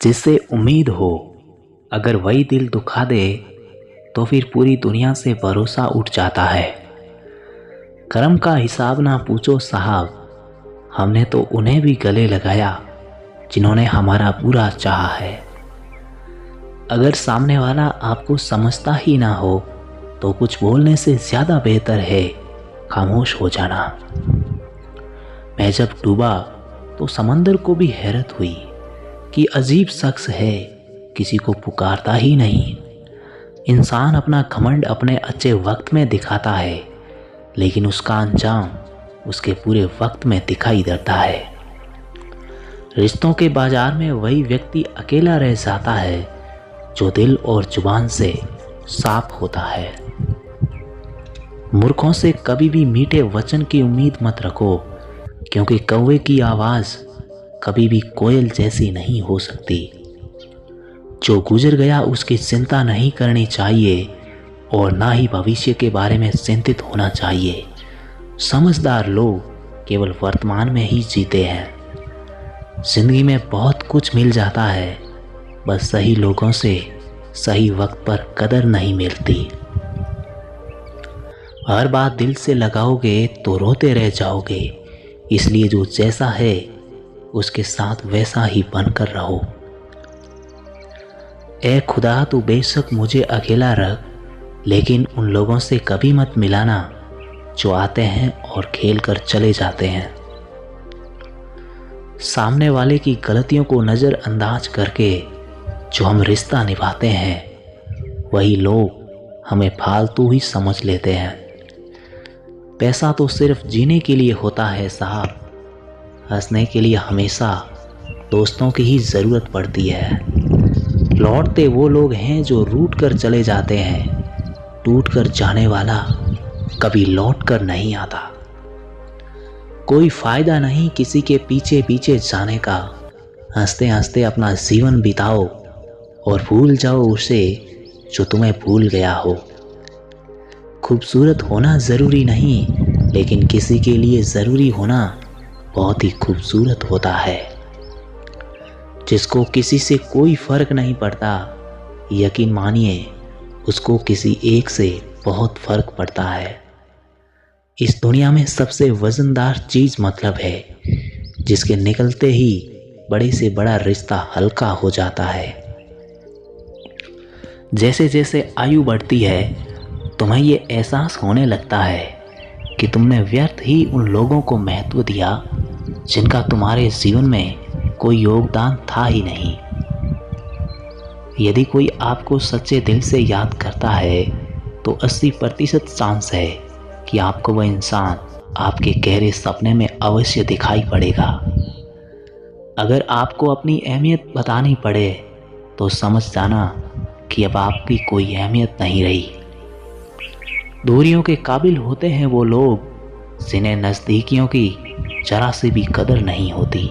जिससे उम्मीद हो, अगर वही दिल दुखा दे तो फिर पूरी दुनिया से भरोसा उठ जाता है। कर्म का हिसाब ना पूछो साहब, हमने तो उन्हें भी गले लगाया जिन्होंने हमारा बुरा चाहा है। अगर सामने वाला आपको समझता ही ना हो तो कुछ बोलने से ज़्यादा बेहतर है खामोश हो जाना। मैं जब डूबा तो समंदर को भी हैरत हुई कि अजीब शख्स है, किसी को पुकारता ही नहीं। इंसान अपना घमंड अपने अच्छे वक्त में दिखाता है, लेकिन उसका अंजाम उसके पूरे वक्त में दिखाई देता है। रिश्तों के बाजार में वही व्यक्ति अकेला रह जाता है जो दिल और जुबान से साफ होता है। मूर्खों से कभी भी मीठे वचन की उम्मीद मत रखो, क्योंकि कौवे की आवाज़ कभी भी कोयल जैसी नहीं हो सकती। जो गुजर गया उसकी चिंता नहीं करनी चाहिए और ना ही भविष्य के बारे में चिंतित होना चाहिए। समझदार लोग केवल वर्तमान में ही जीते हैं। जिंदगी में बहुत कुछ मिल जाता है, बस सही लोगों से सही वक्त पर कदर नहीं मिलती। हर बात दिल से लगाओगे तो रोते रह जाओगे, इसलिए जो जैसा है उसके साथ वैसा ही बनकर रहो। ए खुदा, तू बेशक मुझे अकेला रख, लेकिन उन लोगों से कभी मत मिलाना जो आते हैं और खेल कर चले जाते हैं। सामने वाले की गलतियों को नज़रअंदाज करके जो हम रिश्ता निभाते हैं, वही लोग हमें फालतू ही समझ लेते हैं। पैसा तो सिर्फ जीने के लिए होता है साहब, हंसने के लिए हमेशा दोस्तों की ही ज़रूरत पड़ती है। लौटते वो लोग हैं जो रूठ कर चले जाते हैं, टूट कर जाने वाला कभी लौट कर नहीं आता। कोई फ़ायदा नहीं किसी के पीछे पीछे जाने का, हंसते हंसते अपना जीवन बिताओ और भूल जाओ उसे जो तुम्हें भूल गया हो। खूबसूरत होना ज़रूरी नहीं, लेकिन किसी के लिए ज़रूरी होना बहुत ही खूबसूरत होता है। जिसको किसी से कोई फ़र्क नहीं पड़ता, यकीन मानिए उसको किसी एक से बहुत फ़र्क पड़ता है। इस दुनिया में सबसे वज़नदार चीज़ मतलब है, जिसके निकलते ही बड़े से बड़ा रिश्ता हल्का हो जाता है। जैसे जैसे आयु बढ़ती है, तुम्हें ये एहसास होने लगता है कि तुमने व्यर्थ ही उन लोगों को महत्व दिया जिनका तुम्हारे जीवन में कोई योगदान था ही नहीं। यदि कोई आपको सच्चे दिल से याद करता है तो 80% चांस है कि आपको वह इंसान आपके गहरे सपने में अवश्य दिखाई पड़ेगा। अगर आपको अपनी अहमियत बतानी पड़े तो समझ जाना कि अब आपकी कोई अहमियत नहीं रही। दूरियों के काबिल होते हैं वो लोग जिन्हें नज़दीकियों की जरा सी भी कदर नहीं होती।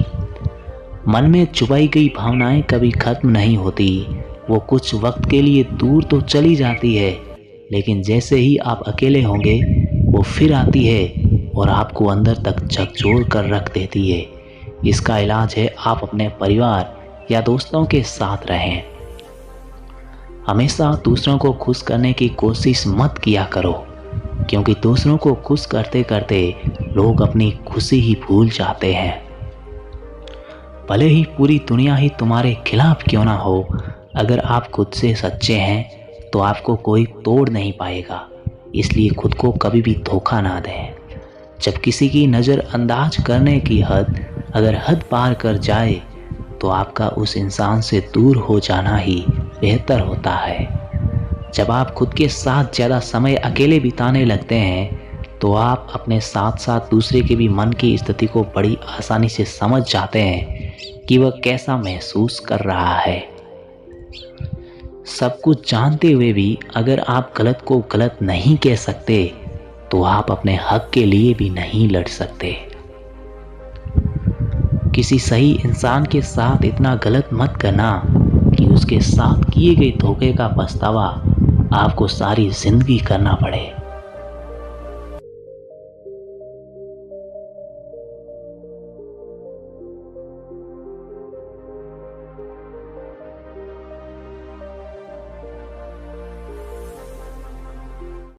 मन में चुभाई गई भावनाएं कभी खत्म नहीं होती। वो कुछ वक्त के लिए दूर तो चली जाती है, लेकिन जैसे ही आप अकेले होंगे वो फिर आती है और आपको अंदर तक झकझोर कर रख देती है। इसका इलाज है आप अपने परिवार या दोस्तों के साथ रहें। हमेशा दूसरों को खुश करने की कोशिश मत किया करो, क्योंकि दूसरों को खुश करते करते लोग अपनी खुशी ही भूल जाते हैं। भले ही पूरी दुनिया ही तुम्हारे खिलाफ क्यों ना हो, अगर आप खुद से सच्चे हैं तो आपको कोई तोड़ नहीं पाएगा। इसलिए खुद को कभी भी धोखा ना दें। जब किसी की नज़रअंदाज करने की हद अगर हद पार कर जाए तो आपका उस इंसान से दूर हो जाना ही बेहतर होता है। जब आप खुद के साथ ज़्यादा समय अकेले बिताने लगते हैं तो आप अपने साथ साथ दूसरे के भी मन की स्थिति को बड़ी आसानी से समझ जाते हैं कि वह कैसा महसूस कर रहा है। सब कुछ जानते हुए भी अगर आप गलत को गलत नहीं कह सकते तो आप अपने हक के लिए भी नहीं लड़ सकते। किसी सही इंसान के साथ इतना गलत मत करना कि उसके साथ किए गए धोखे का पछतावा आपको सारी जिंदगी करना पड़े।